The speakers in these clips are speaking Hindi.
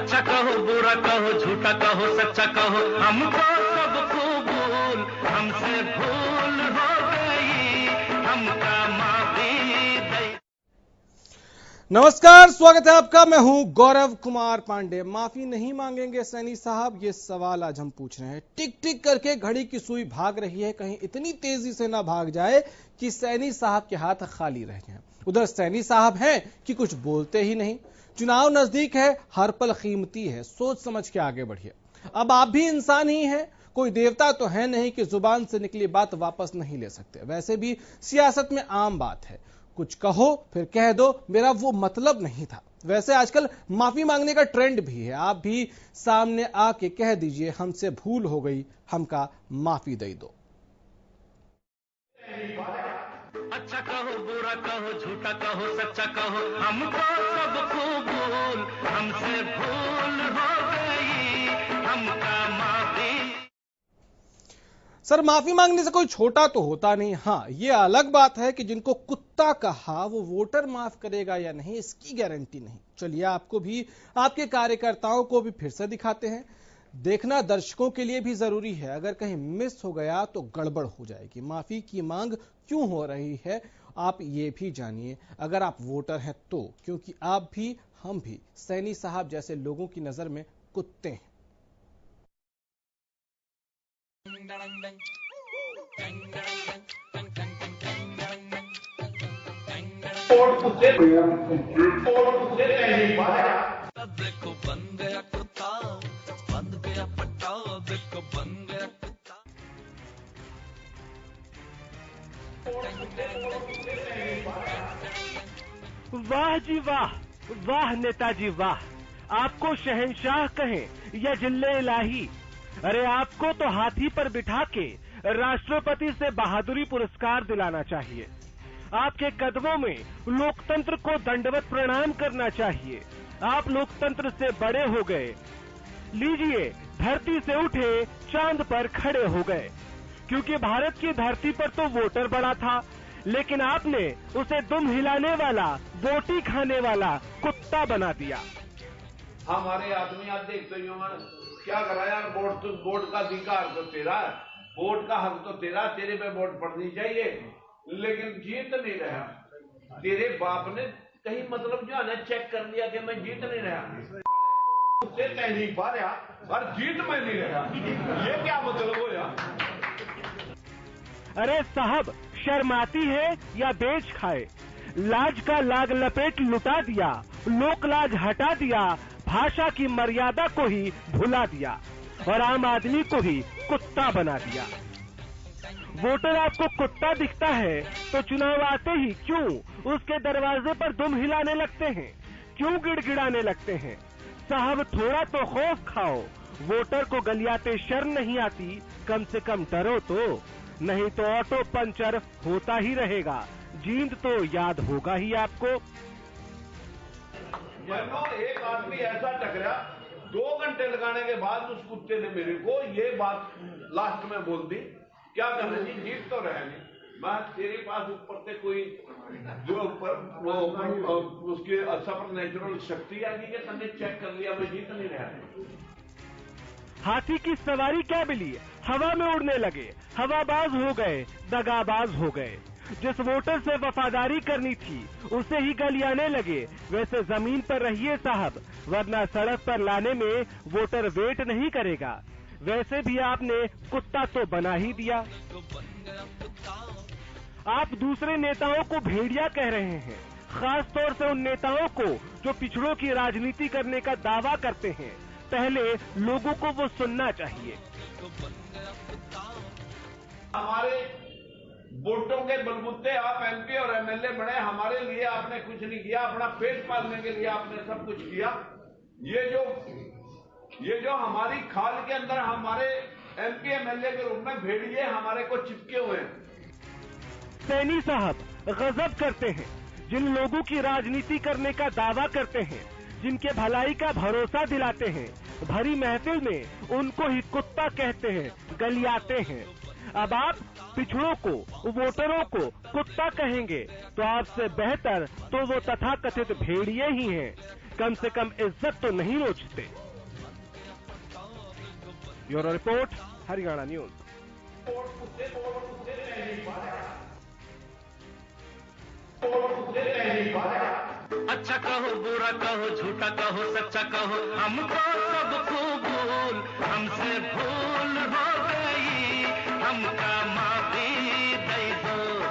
अच्छा कहो बुरा कहो झूठा कहो सच्चा कहो हमको सब कबूल, हमसे भूल हो गई हमका माफी दे। नमस्कार, स्वागत है आपका। मैं हूं गौरव कुमार पांडे। माफी नहीं मांगेंगे सैनी साहब, ये सवाल आज हम पूछ रहे हैं। टिक टिक करके घड़ी की सुई भाग रही है, कहीं इतनी तेजी से ना भाग जाए कि सैनी साहब के हाथ खाली रह जाएं। उधर सैनी साहब हैं कि कुछ बोलते ही नहीं। चुनाव नजदीक है, हर पल कीमती है, सोच समझ के आगे बढ़िए। अब आप भी इंसान ही हैं, कोई देवता तो है नहीं कि जुबान से निकली बात वापस नहीं ले सकते। वैसे भी सियासत में आम बात है, कुछ कहो फिर कह दो मेरा वो मतलब नहीं था। वैसे आजकल माफी मांगने का ट्रेंड भी है। आप भी सामने आके कह दीजिए हमसे भूल हो गई, हमका माफी दे दो। अच्छा कहो बुरा कहो झूठा कहो सच्चा कहो हमको सब कबूल, हमसे भूल हो गई हमका माफी। सर, माफी मांगने से कोई छोटा तो होता नहीं। हाँ, ये अलग बात है कि जिनको कुत्ता कहा वो वोटर माफ करेगा या नहीं, इसकी गारंटी नहीं। चलिए, आपको भी आपके कार्यकर्ताओं को भी फिर से दिखाते हैं। देखना दर्शकों के लिए भी जरूरी है, अगर कहीं मिस हो गया तो गड़बड़ हो जाएगी। माफी की मांग क्यों हो रही है आप ये भी जानिए, अगर आप वोटर हैं तो, क्योंकि आप भी हम भी सैनी साहब जैसे लोगों की नजर में कुत्ते हैं। देखो बन गया कुत्ता, बन गया पट्टा, देखो बन गया कुत्ता। वाह जी वाह, वाह नेताजी वाह। आपको शहंशाह कहें या जिल्ले इलाही, अरे आपको तो हाथी पर बिठा के राष्ट्रपति से बहादुरी पुरस्कार दिलाना चाहिए। आपके कदमों में लोकतंत्र को दंडवत प्रणाम करना चाहिए। आप लोकतंत्र से बड़े हो गए। लीजिए, धरती से उठे चांद पर खड़े हो गए, क्योंकि भारत की धरती पर तो वोटर बड़ा था, लेकिन आपने उसे दुम हिलाने वाला, बोटी खाने वाला कुत्ता बना दिया। हमारे आदमी आज देखते हो क्या करा यार, वोट का अधिकार तो तेरा, वोट का हक तो तेरा, तेरे पे वोट पड़नी चाहिए, लेकिन जीत नहीं रहा। तेरे बाप ने कहीं मतलब जो है चेक कर लिया कि मैं जीत नहीं रहा, उससे कह नहीं पा रहा और जीत में नहीं रहा, ये क्या मतलब हो यार? अरे साहब, शर्माती है या बेच खाए, लाज का लाग लपेट लुटा दिया, लोक लाज हटा दिया, भाषा की मर्यादा को ही भुला दिया और आम आदमी को ही कुत्ता बना दिया। वोटर आपको कुत्ता दिखता है तो चुनाव आते ही क्यों उसके दरवाजे पर दुम हिलाने लगते हैं, क्यों गिड़गिड़ाने लगते हैं? साहब, थोड़ा तो खौफ खाओ। वोटर को गलियाते शर्म नहीं आती, कम से कम डरो तो, नहीं तो ऑटो पंचर होता ही रहेगा। जींद तो याद होगा ही आपको। एक आदमी ऐसा टकरा, 2 घंटे लगाने के बाद उस कुत्ते ने मेरे को ये बात लास्ट में बोल दी, क्या करना जी, जीत तो रहे नहीं, मैं तेरे पास ऊपर से कोई जो ऊपर उसके सुपर नेचुरल शक्ति आ गई, तने चेक कर लिया, मैं जीत नहीं रहा। हाथी की सवारी क्या मिली, हवा में उड़ने लगे, हवाबाज हो गए, दगाबाज हो गए। जिस वोटर से वफादारी करनी थी उसे ही गलियाने लगे। वैसे जमीन पर रहिए साहब, वरना सड़क पर लाने में वोटर वेट नहीं करेगा। वैसे भी आपने कुत्ता तो बना ही दिया। आप दूसरे नेताओं को भेड़िया कह रहे हैं, खास तौर से उन नेताओं को जो पिछड़ों की राजनीति करने का दावा करते हैं। पहले लोगों को वो सुनना चाहिए। हमारे वोटों के बलबूते आप एमपी और एमएलए बने, हमारे लिए आपने कुछ नहीं किया, अपना पेट पालने के लिए आपने सब कुछ किया। ये जो हमारी खाल के अंदर हमारे एमपी एमएलए के रूप में भेड़िए हमारे को चिपके हुए हैं। सैनी साहब गजब करते हैं, जिन लोगों की राजनीति करने का दावा करते हैं, जिनके भलाई का भरोसा दिलाते हैं, भरी महफिल में उनको ही कुत्ता कहते हैं, गलियाते हैं। अब आप पिछड़ों को, वोटरों को कुत्ता कहेंगे तो आपसे बेहतर तो वो तथाकथित भेड़िए ही हैं। कम से कम इज्जत तो नहीं नोचते। Bureau report, Haryana news. अच्छा कहो बुरा कहो झूठा कहो सच्चा कहो हमको सब कबूल, हमसे भूल हो गई हमका माफी दे दो।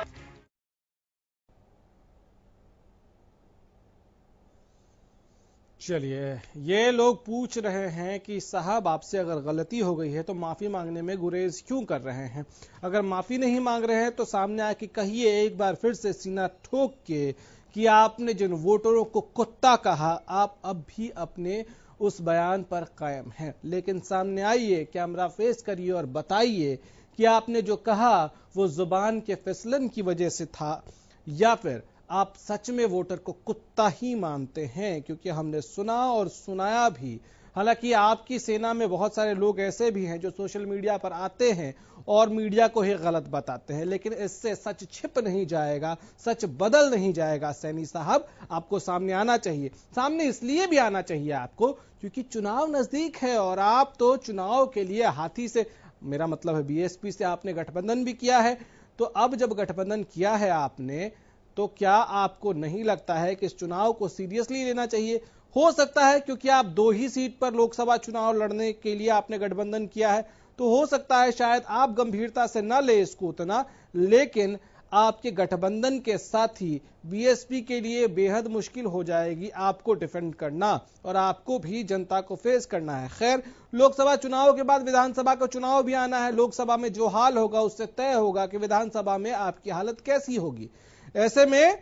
चलिए, ये लोग पूछ रहे हैं कि साहब आपसे अगर गलती हो गई है तो माफी मांगने में गुरेज क्यों कर रहे हैं? अगर माफी नहीं मांग रहे हैं तो सामने आके कहिए एक बार फिर से सीना ठोक के कि आपने जिन वोटरों को कुत्ता कहा आप अब भी अपने उस बयान पर कायम हैं। लेकिन सामने आइए, कैमरा फेस करिए और बताइए कि आपने जो कहा वो जुबान के फिसलन की वजह से था या फिर आप सच में वोटर को कुत्ता ही मानते हैं। क्योंकि हमने सुना और सुनाया भी। हालांकि आपकी सेना में बहुत सारे लोग ऐसे भी हैं जो सोशल मीडिया पर आते हैं और मीडिया को ही गलत बताते हैं, लेकिन इससे सच छिप नहीं जाएगा, सच बदल नहीं जाएगा। सैनी साहब, आपको सामने आना चाहिए। सामने इसलिए भी आना चाहिए आपको क्योंकि चुनाव नजदीक है और आप तो चुनाव के लिए हाथी से, मेरा मतलब है बीएसपी से आपने गठबंधन भी किया है। तो अब जब गठबंधन किया है आपने, तो क्या आपको नहीं लगता है कि इस चुनाव को सीरियसली लेना चाहिए? हो सकता है क्योंकि आप 2 ही सीट पर लोकसभा चुनाव लड़ने के लिए आपने गठबंधन किया है, तो हो सकता है शायद आप गंभीरता से न ले इसको उतना, लेकिन आपके गठबंधन के साथ ही बीएसपी के लिए बेहद मुश्किल हो जाएगी आपको डिफेंड करना और आपको भी जनता को फेस करना है। खैर, लोकसभा चुनाव के बाद विधानसभा का चुनाव भी आना है। लोकसभा में जो हाल होगा उससे तय होगा कि विधानसभा में आपकी हालत कैसी होगी। ऐसे में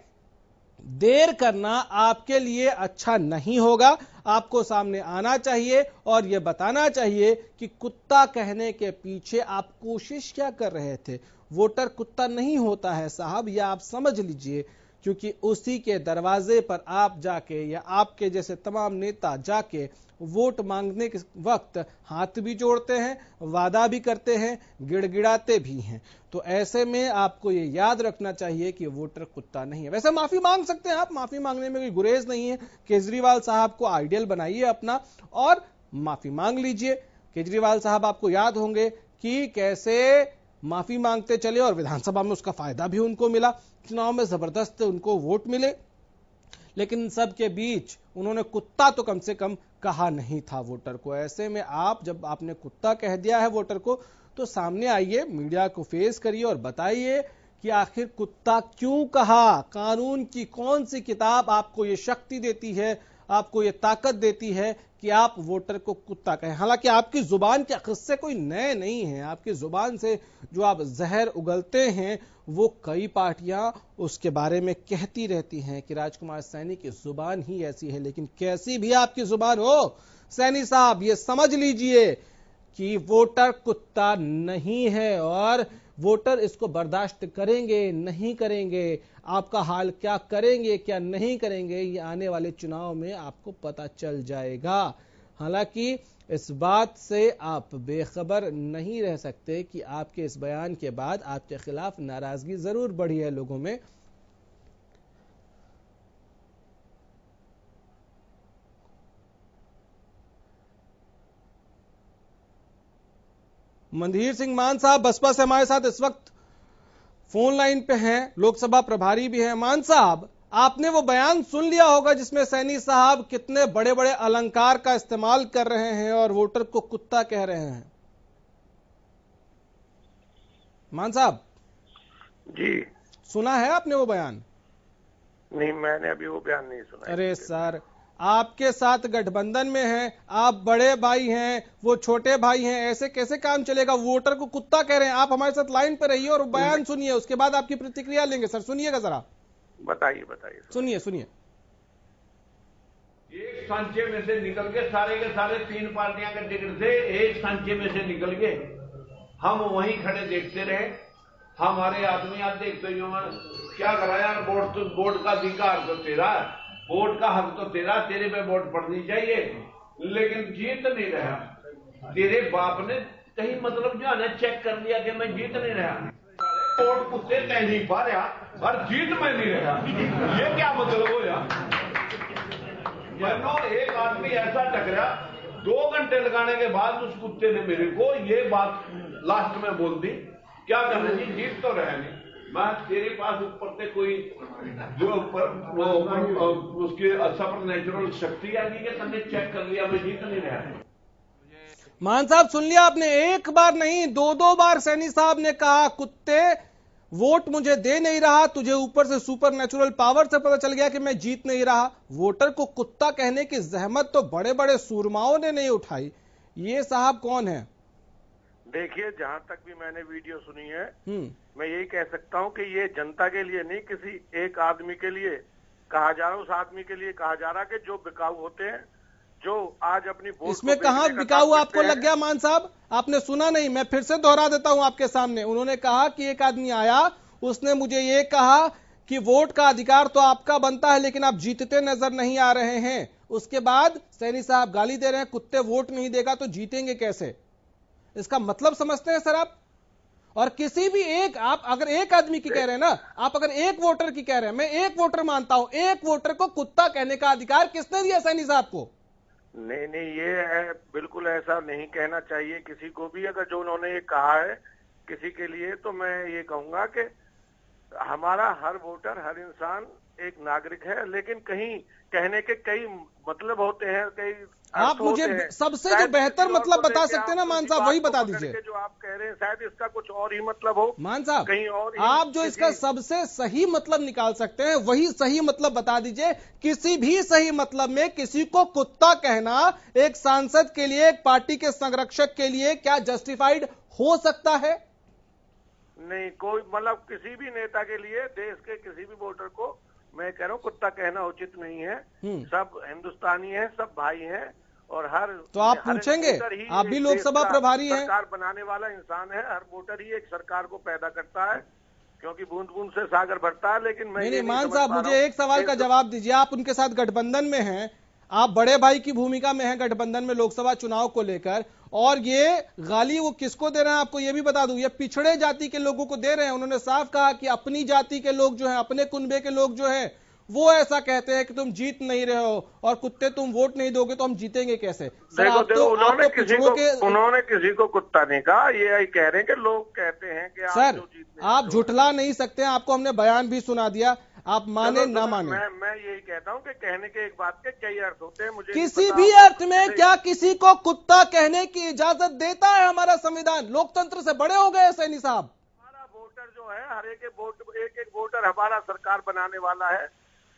देर करना आपके लिए अच्छा नहीं होगा। आपको सामने आना चाहिए और यह बताना चाहिए कि कुत्ता कहने के पीछे आप कोशिश क्या कर रहे थे। वोटर कुत्ता नहीं होता है साहब, यह आप समझ लीजिए, क्योंकि उसी के दरवाजे पर आप जाके या आपके जैसे तमाम नेता जाके वोट मांगने के वक्त हाथ भी जोड़ते हैं, वादा भी करते हैं, गिड़गिड़ाते भी हैं। तो ऐसे में आपको ये याद रखना चाहिए कि वोटर कुत्ता नहीं है। वैसे माफी मांग सकते हैं आप, माफी मांगने में कोई गुरेज नहीं है। केजरीवाल साहब को आइडियल बनाइए अपना और माफी मांग लीजिए। केजरीवाल साहब आपको याद होंगे कि कैसे माफी मांगते चले और विधानसभा में उसका फायदा भी उनको मिला, चुनाव में जबरदस्त उनको वोट मिले, लेकिन इन सब के बीच उन्होंने कुत्ता तो कम से कम कहा नहीं था वोटर को। ऐसे में आप जब आपने कुत्ता कह दिया है वोटर को, तो सामने आइए, मीडिया को फेस करिए और बताइए कि आखिर कुत्ता क्यों कहा। कानून की कौन सी किताब आपको ये शक्ति देती है, आपको ये ताकत देती है कि आप वोटर को कुत्ता कहें। हालांकि आपकी जुबान के किस्से कोई नए नहीं है, आपकी जुबान से जो आप जहर उगलते हैं वो कई पार्टियां उसके बारे में कहती रहती हैं कि राजकुमार सैनी की जुबान ही ऐसी है। लेकिन कैसी भी आपकी जुबान हो सैनी साहब, ये समझ लीजिए कि वोटर कुत्ता नहीं है और वोटर इसको बर्दाश्त करेंगे नहीं करेंगे, आपका हाल क्या करेंगे क्या नहीं करेंगे, ये आने वाले चुनाव में आपको पता चल जाएगा। हालांकि इस बात से आप बेखबर नहीं रह सकते कि आपके इस बयान के बाद आपके खिलाफ नाराजगी जरूर बढ़ी है लोगों में। मंधीर सिंह मान साहब बसपा से हमारे साथ इस वक्त फोन लाइन पे हैं, लोकसभा प्रभारी भी हैं। मान साहब, आपने वो बयान सुन लिया होगा जिसमें सैनी साहब कितने बड़े बड़े अलंकार का इस्तेमाल कर रहे हैं और वोटर को कुत्ता कह रहे हैं। मान साहब जी, सुना है आपने वो बयान? नहीं, मैंने अभी वो बयान नहीं सुना। अरे सर, आपके साथ गठबंधन में हैं, आप बड़े भाई हैं, वो छोटे भाई हैं, ऐसे कैसे काम चलेगा? वोटर को कुत्ता कह रहे हैं। आप हमारे साथ लाइन पर रहिए और बयान सुनिए, उसके बाद आपकी प्रतिक्रिया लेंगे। सर सुनिएगा जरा, बताइए बताइए। सुनिए सुनिए। एक सांचे में से निकल के सारे 3 पार्टियां के टिकट थे, एक सांचे में से निकल के हम वहीं खड़े देखते रहे। हमारे आदमी आज देखते ही क्या करा यार, वोट का अधिकार तो तेरा, वोट का हक तो तेरा, तेरे पे वोट पड़नी चाहिए, लेकिन जीत नहीं रहा। तेरे बाप ने कहीं मतलब जो है ना चेक कर लिया कि मैं जीत नहीं रहा, वोट कुत्ते कह नहीं पा रहा और जीत मैं नहीं रहा। ये क्या मतलब हो यार? मानो एक आदमी ऐसा टकरा 2 घंटे लगाने के बाद उस कुत्ते ने मेरे को ये बात लास्ट में बोल दी, क्या करना जी, जीत तो रहे नहीं, मैं तेरे पास ऊपर से कोई जो उसकी सुपर नेचुरल शक्ति आ गई कि तुमने चेक कर लिया, मैं जीत नहीं रहा। मान साहब सुन लिया आपने, एक बार नहीं 2 बार सैनी साहब ने कहा कुत्ते वोट मुझे दे नहीं रहा, तुझे ऊपर से सुपर नेचुरल पावर से पता चल गया कि मैं जीत नहीं रहा। वोटर को कुत्ता कहने की जहमत तो बड़े बड़े सूरमाओं ने नहीं उठाई। ये साहब कौन है? देखिए, जहां तक भी मैंने वीडियो सुनी है, मैं यही कह सकता हूं कि ये जनता के लिए नहीं, किसी एक आदमी के लिए कहा जा रहा है, उस आदमी के लिए कहा जा रहा है कि जो बिकाऊ होते हैं, जो आज अपनी वोट इसमें कहां बिकाऊ आपको लग गया मान साहब? आपने सुना नहीं, मैं फिर से दोहरा देता हूं आपके सामने। उन्होंने कहा कि एक आदमी आया, उसने मुझे ये कहा कि वोट का अधिकार तो आपका बनता है लेकिन आप जीतते नजर नहीं आ रहे हैं। उसके बाद सैनी साहब गाली दे रहे हैं, कुत्ते वोट नहीं देगा तो जीतेंगे कैसे? इसका मतलब समझते हैं सर आप? और किसी भी एक, आप अगर एक आदमी की कह रहे हैं ना, आप अगर एक वोटर की कह रहे हैं, मैं एक वोटर मानता हूं, एक वोटर को कुत्ता कहने का अधिकार किसने दिया सैनी साहब को? नहीं, ये बिल्कुल ऐसा नहीं कहना चाहिए किसी को भी। अगर जो उन्होंने ये कहा है किसी के लिए, तो मैं ये कहूंगा कि हमारा हर वोटर, हर इंसान एक नागरिक है, लेकिन कहीं कहने के कई मतलब होते हैं, कई आप मुझे सबसे जो बेहतर मतलब बता सकते हैं ना मान साहब, वही बता दीजिए। जो आप कह रहे हैं शायद इसका कुछ और ही मतलब हो मान साहब, कहीं और आप जो इसका सबसे सही मतलब निकाल सकते हैं वही सही मतलब बता दीजिए। किसी भी सही मतलब में किसी को कुत्ता कहना एक सांसद के लिए, एक पार्टी के संरक्षक के लिए क्या जस्टिफाइड हो सकता है? नहीं, कोई मतलब किसी भी नेता के लिए, देश के किसी भी वोटर को मैं कह रहा हूँ कुत्ता कहना उचित नहीं है। सब हिंदुस्तानी हैं, सब भाई हैं, और हर तो आप पूछेंगे, आप भी लोकसभा प्रभारी हैं, सरकार बनाने वाला इंसान है। हर वोटर ही एक सरकार को पैदा करता है, क्योंकि बूंद बूंद से सागर भरता है। लेकिन मैं नहीं मान साहब, मुझे एक सवाल का जवाब दीजिए। आप उनके साथ गठबंधन में हैं, आप बड़े भाई की भूमिका में हैं गठबंधन में लोकसभा चुनाव को लेकर, और ये गाली वो किसको दे रहे हैं आपको ये भी बता दूं, ये पिछड़े जाति के लोगों को दे रहे हैं। उन्होंने साफ कहा कि अपनी जाति के लोग जो हैं, अपने कुनबे के लोग जो हैं, वो ऐसा कहते हैं कि तुम जीत नहीं रहे हो, और कुत्ते तुम वोट नहीं दोगे तो हम जीतेंगे कैसे? उन्होंने किसी को कुत्ता नहीं कहा, ये कह रहे हैं कि लोग कहते हैं कि सर आप झुठला नहीं सकते हैं, आपको हमने बयान भी सुना दिया, आप माने ना माने। मैं यही कहता हूं कि कहने के एक बात के कई अर्थ होते हैं। मुझे किसी भी अर्थ में क्या किसी को कुत्ता कहने की इजाजत देता है हमारा संविधान? लोकतंत्र से बड़े हो गए सैनी साहब। हमारा वोटर जो है, हर एक वोटर हमारा सरकार बनाने वाला है।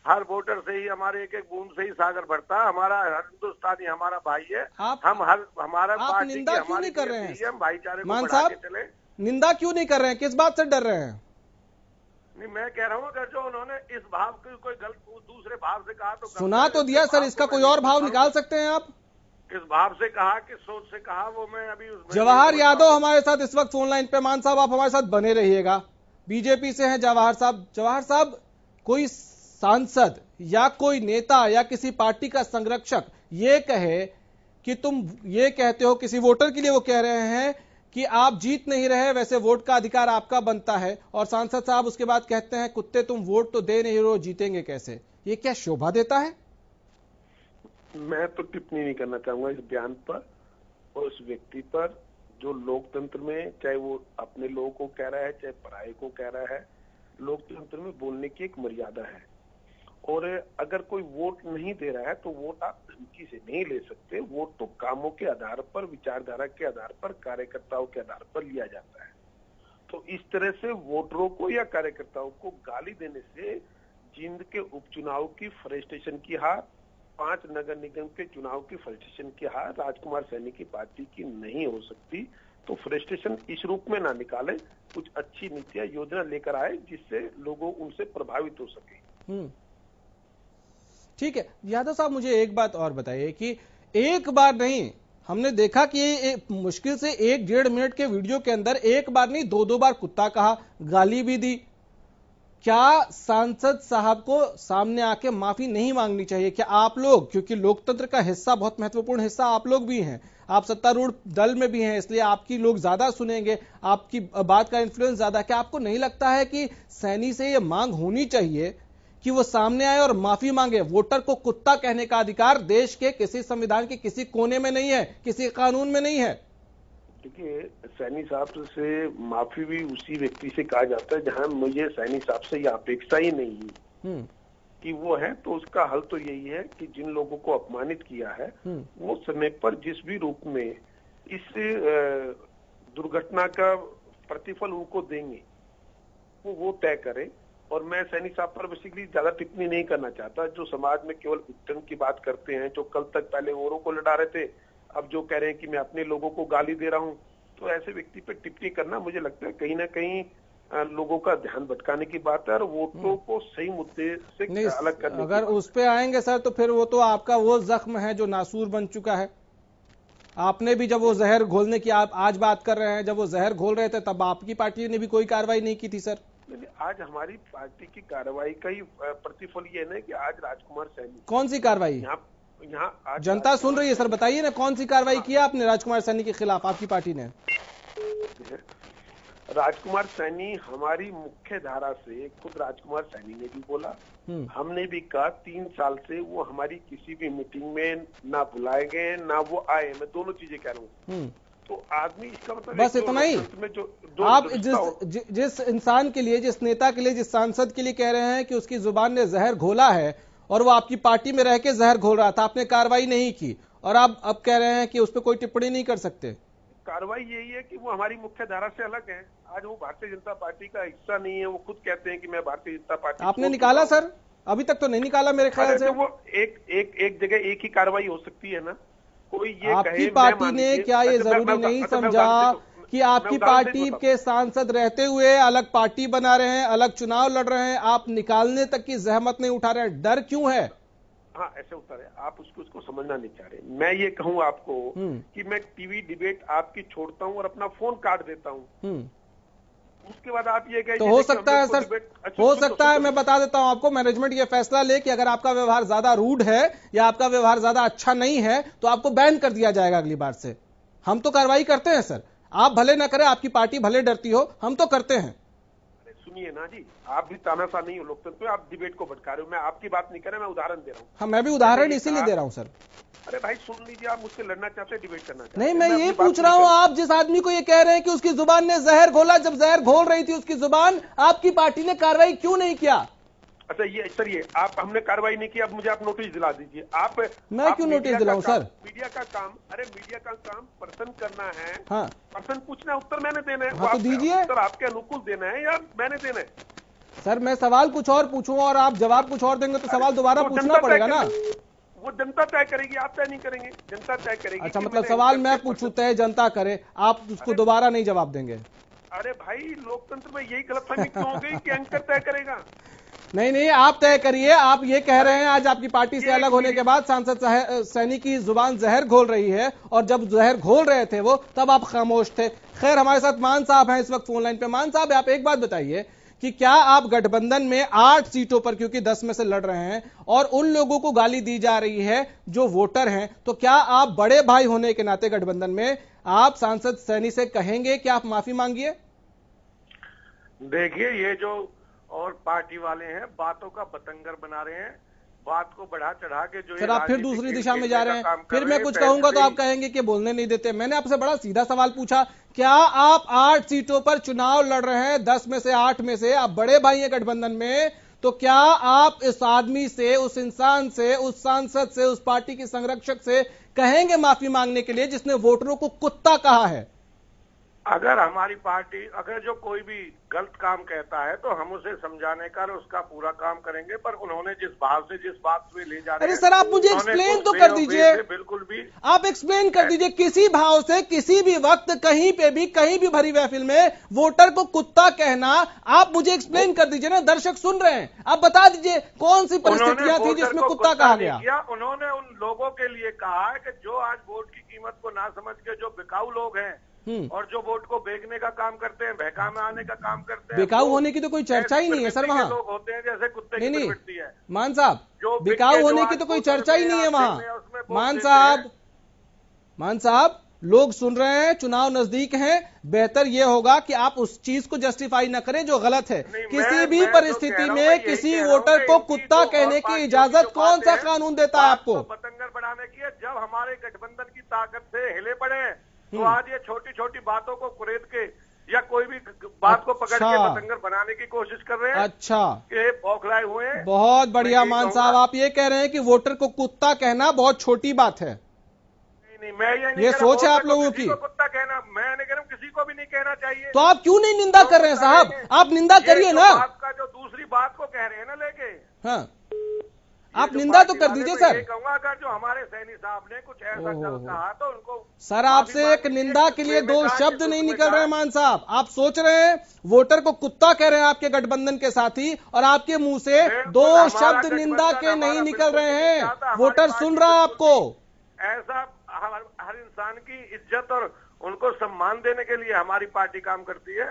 हर वोटर से ही, हमारे एक बूंद से ही सागर भरता है। हमारा हर हिंदुस्तानी हमारा भाई है। हमारा आप निंदा क्यों नहीं कर रहे हैं? भाईचारे मान साहब निंदा क्यों नहीं कर रहे हैं? किस बात से डर रहे हैं? नहीं, मैं कह रहा हूँ अगर जो उन्होंने इस भाव को कोई गलत दूसरे भाव से कहा तो सुना तो दिया सर, इसका कोई और भाव निकाल सकते हैं आप? किस भाव से कहा, किस सोच से कहा, वो मैं अभी जवाहर यादव हमारे साथ इस वक्त फोन लाइन पे। मान साहब आप हमारे साथ बने रहिएगा, बीजेपी से हैं जवाहर साहब। जवाहर साहब, कोई सांसद या कोई नेता या किसी पार्टी का संरक्षक ये कहे कि तुम ये कहते हो, किसी वोटर के लिए वो कह रहे हैं कि आप जीत नहीं रहे, वैसे वोट का अधिकार आपका बनता है, और सांसद साहब उसके बाद कहते हैं कुत्ते तुम वोट तो दे नहीं रहे हो, जीतेंगे कैसे? ये क्या शोभा देता है? मैं तो टिप्पणी नहीं करना चाहूंगा इस बयान पर और उस व्यक्ति पर, जो लोकतंत्र में चाहे वो अपने लोगों को कह रहा है चाहे पराये को कह रहा है। लोकतंत्र में बोलने की एक मर्यादा है, और अगर कोई वोट नहीं दे रहा है तो वोट आप धमकी से नहीं ले सकते। वोट तो कामों के आधार पर, विचारधारा के आधार पर, कार्यकर्ताओं के आधार पर लिया जाता है। तो इस तरह से वोटरों को या कार्यकर्ताओं को गाली देने से जींद के उपचुनाव की फ्रस्ट्रेशन की हार, 5 नगर निगम के चुनाव की फ्रस्ट्रेशन की हार राजकुमार सैनी की पार्टी की नहीं हो सकती। तो फ्रस्ट्रेशन इस रूप में ना निकाले, कुछ अच्छी नीतियां, योजना लेकर आए जिससे लोगों उनसे प्रभावित हो सके। ठीक है यादव साहब, मुझे एक बात और बताइए कि एक बार नहीं, हमने देखा कि मुश्किल से 1-1.5 मिनट के वीडियो के अंदर एक बार नहीं 2-2 बार कुत्ता कहा, गाली भी दी। क्या सांसद साहब को सामने आके माफी नहीं मांगनी चाहिए? क्या आप लोग, क्योंकि लोकतंत्र का हिस्सा, बहुत महत्वपूर्ण हिस्सा आप लोग भी हैं, आप सत्तारूढ़ दल में भी हैं, इसलिए आपकी लोग ज्यादा सुनेंगे, आपकी बात का इन्फ्लुएंस ज्यादा, क्या आपको नहीं लगता है कि सैनी से यह मांग होनी चाहिए कि वो सामने आए और माफी मांगे। वोटर को कुत्ता कहने का अधिकार देश के किसी संविधान के किसी कोने में नहीं है, किसी कानून में नहीं है। देखिए, सैनी साहब से माफी भी उसी व्यक्ति से कहा जाता है जहां मुझे सैनी साहब से यह अपेक्षा ही नहीं कि वो है। तो उसका हल तो यही है कि जिन लोगों को अपमानित किया है वो समय पर जिस भी रूप में इस दुर्घटना का प्रतिफल उनको देंगे वो तय करें। और मैं सैनी साहब पर बेसिकली ज्यादा टिप्पणी नहीं करना चाहता, जो समाज में केवल विघटन की बात करते हैं, जो कल तक पहले औरों को लड़ा रहे थे, अब जो कह रहे हैं कि मैं अपने लोगों को गाली दे रहा हूं, तो ऐसे व्यक्ति पर टिप्पणी करना मुझे लगता है कहीं ना कहीं लोगों का ध्यान भटकाने की बात है और वोटों को सही मुद्दे से अलग करने। अगर उस पे आएंगे सर तो फिर वो तो आपका वो जख्म है जो नासूर बन चुका है। आपने भी जब वो जहर घोलने की आप आज बात कर रहे हैं, जब वो जहर घोल रहे थे तब आपकी पार्टी ने भी कोई कार्रवाई नहीं की थी सर। आज हमारी पार्टी की कार्रवाई का ही प्रतिफल ये है कि आज राजकुमार सैनी। कौन सी कार्रवाई? यहाँ जनता सुन रही है सर, बताइए ना कौन सी कार्रवाई की आपने राजकुमार सैनी के खिलाफ आपकी पार्टी ने? राजकुमार सैनी हमारी मुख्य धारा से, खुद राजकुमार सैनी ने भी बोला, हमने भी कहा 3 साल से वो हमारी किसी भी मीटिंग में ना बुलाए गए ना वो आए। मैं दोनों चीजें कह रहा हूँ। तो आदमी इसका मतलब बस इतना ही आप जिस इंसान के लिए, जिस नेता के लिए, जिस सांसद के लिए कह रहे हैं कि उसकी जुबान ने जहर घोला है और वो आपकी पार्टी में रह के जहर घोल रहा था, आपने कार्रवाई नहीं की और आप अब कह रहे हैं कि उस पर कोई टिप्पणी नहीं कर सकते। कार्रवाई यही है कि वो हमारी मुख्य धारा से अलग है। आज वो भारतीय जनता पार्टी का हिस्सा नहीं है। वो खुद कहते हैं कि मैं भारतीय जनता पार्टी। आपने निकाला सर? अभी तक तो नहीं निकाला मेरे ख्याल से। तो वो एक जगह एक ही कार्रवाई हो सकती है ना। कोई ये आपकी पार्टी ने क्या ये जरूरी नहीं समझा कि आपकी पार्टी के सांसद रहते हुए अलग पार्टी बना रहे हैं, अलग चुनाव लड़ रहे हैं, आप निकालने तक की जहमत नहीं उठा रहे हैं? डर क्यों है? हाँ, ऐसे उतर है। आप उसको समझना नहीं चाह रहे। मैं ये कहूँ आपको कि मैं टीवी डिबेट आपकी छोड़ता हूँ और अपना फोन काट देता हूँ। उसके बाद आप ये कहिए तो हो सकता है सर, हो सकता है, मैं बता देता हूं आपको, मैनेजमेंट ये फैसला ले कि अगर आपका व्यवहार ज्यादा रूड है या आपका व्यवहार ज्यादा अच्छा नहीं है तो आपको बैन कर दिया जाएगा अगली बार से। हम तो कार्रवाई करते हैं सर, आप भले ना करें, आपकी पार्टी भले डरती हो, हम तो करते हैं। सुनिए ना जी, आप भी तानाशाह नहीं हो लोकतंत्र में, आप डिबेट को भटका रहे हो। मैं आपकी बात नहीं कर रहा, मैं उदाहरण दे रहा हूँ। हाँ, मैं भी उदाहरण इसीलिए दे रहा हूँ सर। अरे भाई सुन लीजिए, आप मुझसे लड़ना चाहते हैं, डिबेट करना चाहते नहीं, मैं ये पूछ रहा हूँ, आप जिस आदमी को ये कह रहे हैं कि उसकी जुबान ने जहर घोला, जब जहर घोल रही थी उसकी जुबान, आपकी पार्टी ने कार्रवाई क्यों नहीं किया? अच्छा ये सर, ये आप हमने कार्रवाई नहीं की, अब मुझे आप नोटिस दिला दीजिए। मैं क्यों नोटिस दिलाऊं सर? मीडिया का काम, अरे मीडिया का काम प्रश्न करना है। हाँ, प्रश्न पूछना है, उत्तर मैंने देना है। हाँ, तो दीजिए। उत्तर आपके अनुकूल देना है या मैंने देना है? सर मैं सवाल कुछ और पूछूंगा और आप जवाब कुछ और देंगे तो सवाल दोबारा पूछना पड़ेगा ना। वो जनता तय करेगी, आप तय नहीं करेंगे, जनता तय करेगी। अच्छा, मतलब सवाल मैं पूछूं, तय जनता करे, आप उसको दोबारा नहीं जवाब देंगे? अरे भाई, लोकतंत्र में यही गलतफहमी क्यों हो गई कि एंकर तय करेगा? नहीं, आप तय करिए। आप ये कह रहे हैं आज आपकी पार्टी से अलग होने के बाद सांसद सैनी की जुबान जहर घोल रही है और जब जहर घोल रहे थे वो, तब आप खामोश थे। खैर, हमारे साथ मान साहब हैं इस वक्त फोन लाइन पे। मान साहब, आप एक बात बताइए कि क्या आप गठबंधन में 8 सीटों पर, क्योंकि 10 में से लड़ रहे हैं, और उन लोगों को गाली दी जा रही है जो वोटर हैं, तो क्या आप बड़े भाई होने के नाते गठबंधन में आप सांसद सैनी से कहेंगे कि आप माफी मांगिए? देखिए, ये जो और पार्टी वाले हैं बातों का बतंगर बना रहे हैं, बात को बढ़ा चढ़ा के जो सर आप फिर दूसरी दिशा में जा रहे हैं। फिर मैं कुछ कहूंगा तो आप कहेंगे कि बोलने नहीं देते। मैंने आपसे बड़ा सीधा सवाल पूछा, क्या आप 8 सीटों पर चुनाव लड़ रहे हैं, 10 में से 8 में से आप बड़े भाई हैं गठबंधन में, तो क्या आप इस आदमी से, उस इंसान से, उस सांसद से, उस पार्टी के संरक्षक से कहेंगे माफी मांगने के लिए जिसने वोटरों को कुत्ता कहा है? अगर हमारी पार्टी, अगर जो कोई भी गलत काम कहता है तो हम उसे समझाने का और उसका पूरा काम करेंगे, पर उन्होंने जिस भाव से जिस बात में ले जा रहे हैं। अरे सर, आप मुझे एक्सप्लेन तो कर दीजिए। बिल्कुल भी आप एक्सप्लेन कर दीजिए, किसी भाव से किसी भी वक्त कहीं पे भी कहीं भी भरी महफिल में वोटर को कुत्ता कहना, आप मुझे एक्सप्लेन कर दीजिए ना। दर्शक सुन रहे हैं, आप बता दीजिए कौन सी परिस्थितियां थी जिसमें कुत्ता कहा गया? उन्होंने उन लोगों के लिए कहा है कि जो आज वोट की कीमत को ना समझ के जो बिकाऊ लोग हैं और जो वोट को बेचने का काम करते हैं, बहका में आने का काम करते हैं। बिकाऊ होने की तो कोई चर्चा ही नहीं है सर वहां। लोग होते हैं जैसे कुत्ते की प्रवृत्ति है। मान साहब, बिकाऊ होने की तो कोई चर्चा ही नहीं है वहां। मान साहब, लोग सुन रहे हैं, चुनाव नजदीक हैं, बेहतर यह होगा कि आप उस चीज को जस्टिफाई न करें जो गलत है। किसी भी परिस्थिति में किसी वोटर को कुत्ता कहने की इजाजत कौन सा कानून देता है आपको? बतंगड़ बनाने की है। जब हमारे गठबंधन की ताकत से हिले पड़े हैं तो आज ये छोटी छोटी बातों को कुरेद के या कोई भी बात को पकड़ के बतंगड़ बनाने की कोशिश कर रहे हैं। अच्छा, ये बौखलाए हुए हैं। बहुत बढ़िया मान साहब, आप ये कह रहे हैं कि वोटर को कुत्ता कहना बहुत छोटी बात है। नहीं, मैं ये सोच है आप लोगों की। कुत्ता कहना मैं नहीं कह रहा हूँ, किसी को भी नहीं कहना चाहिए। तो आप क्यों नहीं निंदा कर रहे हैं साहब? आप निंदा करिए ना। बात का जो दूसरी बात को कह रहे हैं ना लेके, हाँ, आप निंदा तो कर दीजिए सर। कहूंगा अगर जो हमारे सैनी साहब ने कुछ ऐसा कहा तो उनको सर, आपसे एक निंदा के लिए दो शब्द नहीं निकल रहे हैं मान साहब। आप सोच रहे हैं वोटर को कुत्ता कह रहे हैं आपके गठबंधन के साथी, और आपके मुंह से दो शब्द निंदा के नहीं निकल रहे हैं। वोटर सुन रहा है आपको। ऐसा हर इंसान की इज्जत और उनको सम्मान देने के लिए हमारी पार्टी काम करती है।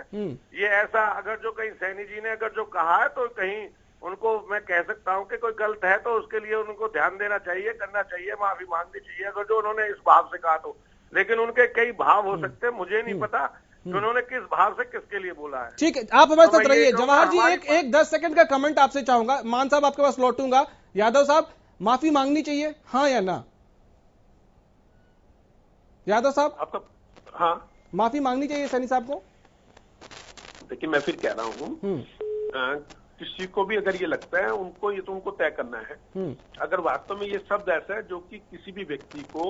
ये ऐसा अगर जो कहीं सैनी जी ने अगर जो कहा है तो कहीं उनको मैं कह सकता हूं कि कोई गलत है तो उसके लिए उनको ध्यान देना चाहिए, करना चाहिए, माफी मांगनी चाहिए अगर जो उन्होंने इस भाव से कहा तो। लेकिन उनके कई भाव हो सकते हैं, मुझे नहीं पता कि उन्होंने किस भाव से किसके लिए बोला है। ठीक है, आप हमारे साथ रहिए। जवाहर जी, एक 10 सेकंड का कमेंट आपसे चाहूंगा। मान साहब आपके पास लौटूंगा। यादव साहब, माफी मांगनी चाहिए, हाँ या ना? यादव साहब, आपका हाँ, माफी मांगनी चाहिए सैनी साहब को? देखिए मैं फिर कह रहा हूँ, किसी को भी अगर ये लगता है उनको, ये तो उनको तय करना है। अगर वास्तव में ये शब्द ऐसा है जो कि किसी भी व्यक्ति को,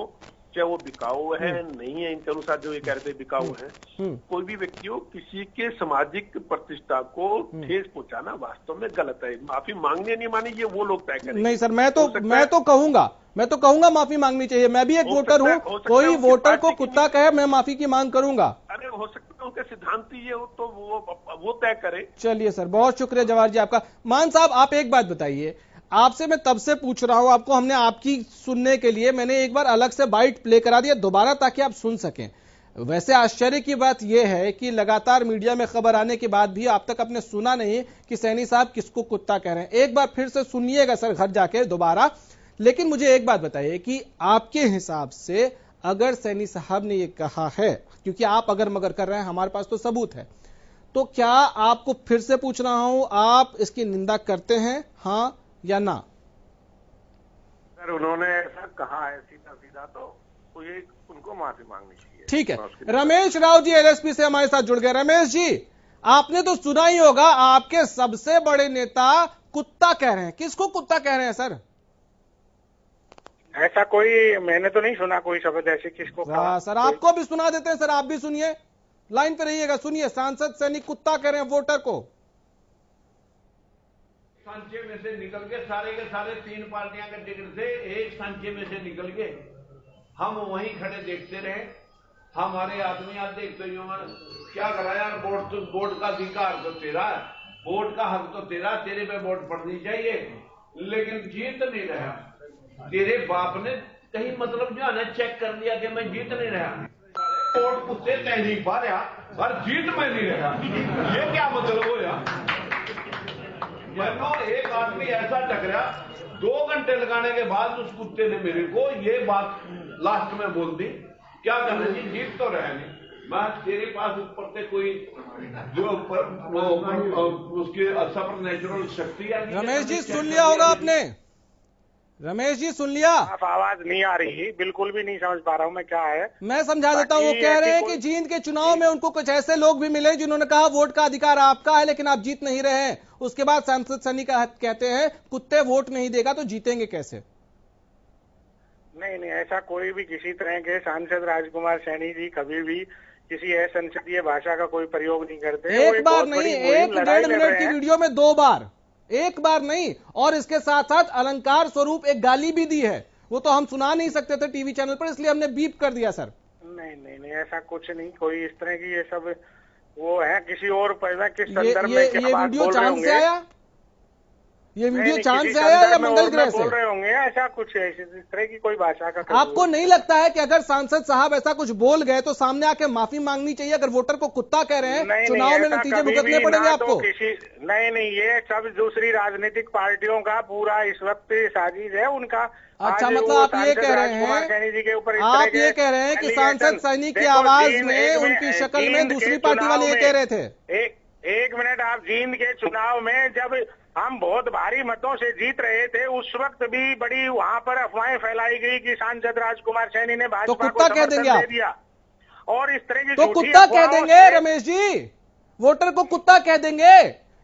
चाहे वो बिकाऊ है नहीं है, इनके अनुसार जो ये कह रहे थे बिकाऊ है, कोई भी व्यक्ति हो, किसी के सामाजिक प्रतिष्ठा को ठेस पहुंचाना वास्तव में गलत है। माफी मांगने नहीं माने ये वो लोग तय करेंगे। नहीं सर, मैं तो कहूंगा माफी मांगनी चाहिए। मैं भी एक वोटर हूँ, कोई वोटर को कुत्ता कहे मैं माफी की मांग करूंगा। अरे हो सकता है उनके सिद्धांत ये हो तो वो तय करे। चलिए सर, बहुत शुक्रिया जवाहर जी आपका। मान साहब, आप एक बात बताइए, आपसे मैं तब से पूछ रहा हूं, आपको हमने आपकी सुनने के लिए मैंने एक बार अलग से बाइट प्ले करा दिया दोबारा ताकि आप सुन सकें। वैसे आश्चर्य की बात यह है कि लगातार मीडिया में खबर आने के बाद भी आप तक आपने सुना नहीं कि सैनी साहब किसको कुत्ता कह रहे हैं। एक बार फिर से सुनिएगा सर घर जाके दोबारा। लेकिन मुझे एक बात बताइए कि आपके हिसाब से अगर सैनी साहब ने यह कहा है, क्योंकि आप अगर मगर कर रहे हैं, हमारे पास तो सबूत है, तो क्या आपको फिर से पूछ रहा हूं, आप इसकी निंदा करते हैं, हाँ या ना? सर उन्होंने ऐसा कहा है सीधा सीधा तो ये उनको माफी मांगनी चाहिए। ठीक है, रमेश राव जी एलएसपी से हमारे साथ जुड़ गए। रमेश जी, आपने तो सुना ही होगा, आपके सबसे बड़े नेता कुत्ता कह रहे हैं। किसको कुत्ता कह रहे हैं सर? ऐसा कोई मैंने तो नहीं सुना कोई शब्द ऐसे किसको कहा। सर आपको भी सुना देते हैं सर, आप भी सुनिए, लाइन पे रहिएगा, सुनिए। सांसद सैनिक कुत्ता कह रहे हैं वोटर को। सांचे में से निकल के सारे 3 पार्टियां के टिकट से एक सांचे में से निकल के हम वहीं खड़े देखते रहे। हमारे आदमी आज देखते ही क्या करा यार, वोट का अधिकार तो तेरा है, वोट का हक तो तेरा, तेरे पे वोट पड़नी चाहिए, लेकिन जीत नहीं रहा। तेरे बाप ने कहीं मतलब जो है ना चेक कर लिया कि मैं जीत नहीं रहा, वोट कुत्ते तय नहीं पा रहा और जीत में नहीं रहा। ये क्या मतलब हो यार? एक आदमी ऐसा टकरा, 2 घंटे लगाने के बाद उस कुत्ते ने मेरे को ये बात लास्ट में बोल दी, क्या करना जी, जीत तो रहे नहीं, मैं तेरे पास ऊपर से कोई जो उसके सुपर नेचुरल शक्ति है। रमेश जी सुन लिया होगा आपने? रमेश जी सुन लिया? आप आवाज नहीं आ रही, बिल्कुल भी नहीं समझ पा रहा हूँ मैं क्या है। मैं समझा देता हूँ। वो कह रहे हैं कि जींद के चुनाव में उनको कुछ ऐसे लोग भी मिले जिन्होंने कहा वोट का अधिकार आपका है लेकिन आप जीत नहीं रहे हैं। उसके बाद सांसद सैनी कहते हैं कुत्ते वोट नहीं देगा तो जीतेंगे कैसे? नहीं, ऐसा कोई भी किसी तरह के सांसद राजकुमार सैनी जी कभी भी किसी असंसदीय भाषा का कोई प्रयोग नहीं करते। एक बार नहीं, 1-1.5 मिनट की वीडियो में 2 बार, एक बार नहीं, और इसके साथ साथ अलंकार स्वरूप एक गाली भी दी है। वो तो हम सुना नहीं सकते थे टीवी चैनल पर, इसलिए हमने बीप कर दिया सर। नहीं, ऐसा कुछ नहीं, कोई इस तरह की ये सब वो है किसी और पैदा किस संदर्भ में ये वीडियो चांद से आया? ये वीडियो नहीं, चांद किसी से आया या संदर्भ में मंगल और ग्रह में बोल से? रहे होंगे ऐसा कुछ है, इस तरह की कोई भाषा का आपको नहीं लगता है कि अगर सांसद साहब ऐसा कुछ बोल गए तो सामने आके माफी मांगनी चाहिए? अगर वोटर को कुत्ता कह रहे हैं, चुनाव में नतीजे भुगतने पड़ेंगे आपको। नहीं, ये सब दूसरी राजनीतिक पार्टियों का पूरा इस वक्त साजिश है उनका। अच्छा, मतलब आप ये कह रहे हैं, आप ये कह रहे हैं कि सांसद सैनी की आवाज में, उनकी शक्ल में दूसरी पार्टी वाले ये कह रहे थे। एक मिनट, आप जींद के चुनाव में जब हम बहुत भारी मतों से जीत रहे थे, उस वक्त भी बड़ी वहां पर अफवाहें फैलाई गई कि सांसद राजकुमार सैनी ने भाजपा को समर्थन दे दिया, और इस तरह की तो कुत्ता कह देंगे रमेश जी, वोटर को कुत्ता कह देंगे?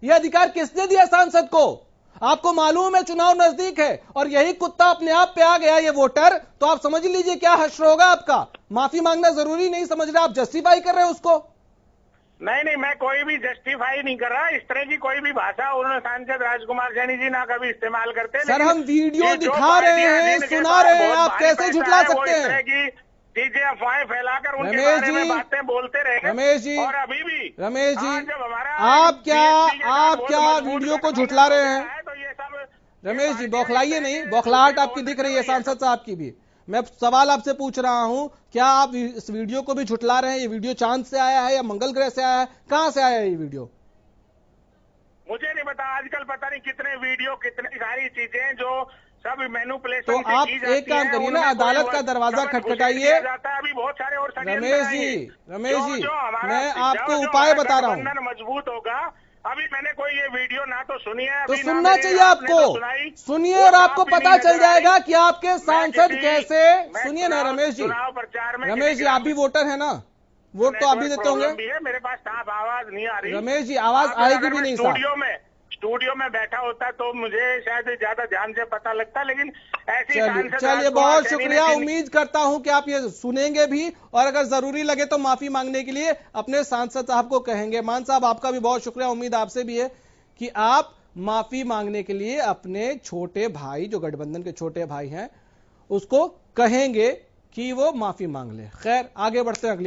ये अधिकार किसने दिया सांसद को? आपको मालूम है चुनाव नजदीक है और यही कुत्ता अपने आप पे आ गया ये वोटर, तो आप समझ लीजिए क्या हश्र होगा आपका। माफी मांगना जरूरी नहीं समझ रहे, आप जस्टिफाई कर रहे हैं उसको। नहीं, मैं कोई भी जस्टिफाई नहीं कर रहा। इस तरह की कोई भी भाषा उन्होंने सांसद राजकुमार सैनी जी ना कभी इस्तेमाल करते। सर, हम वीडियो दिखा रहे हैं, सुना रहे हैं, आप कैसे झुठला सकते हैं? चीजें अफवाहें फैलाकर उनके बारे में बातें बोलते रहे रमेश जी, और अभी भी रमेश जी, जब हमारा आप क्या वीडियो को झुठला रहे हैं? तो ये सब रमेश जी, बौखलाइए नहीं, बौखलाहट आपकी दिख रही है सांसद साहब की भी। मैं सवाल आपसे पूछ रहा हूं, क्या आप इस वीडियो को भी झुठला रहे हैं? ये वीडियो चांद से आया है या मंगल ग्रह से आया है? कहां से आया है ये वीडियो? मुझे नहीं पता। आजकल पता नहीं कितने वीडियो, कितनी सारी चीजें जो सब मैनिपुलेशन तो आप एक काम करिए ना, अदालत का दरवाजा खटखटाइए। अभी बहुत सारे और रमेश जी, मैं आपको उपाय बता रहा हूँ। मजबूत होगा। अभी मैंने कोई ये वीडियो ना तो सुनी है, तो सुनना चाहिए आपको। सुनिए और आपको पता चल जाएगा कि आपके सांसद कैसे। सुनिए ना रमेश जी, रमेश जी, आप भी वोटर है ना, वोट तो आप भी देते होंगे। मेरे पास साफ आवाज नहीं आ रही रमेश जी, आवाज आएगी भी नहीं साहब। स्टूडियो में बैठा होता तो मुझे शायद ज्यादा ध्यान से पता लगता, लेकिन ऐसी चलिए, बहुत शुक्रिया। उम्मीद करता हूं कि आप ये सुनेंगे भी और अगर जरूरी लगे तो माफी मांगने के लिए अपने सांसद साहब को कहेंगे। मान साहब, आपका भी बहुत शुक्रिया। उम्मीद आपसे भी है कि आप माफी मांगने के लिए अपने छोटे भाई, जो गठबंधन के छोटे भाई हैं, उसको कहेंगे कि वो माफी मांग ले। खैर, आगे बढ़ते हैं अगली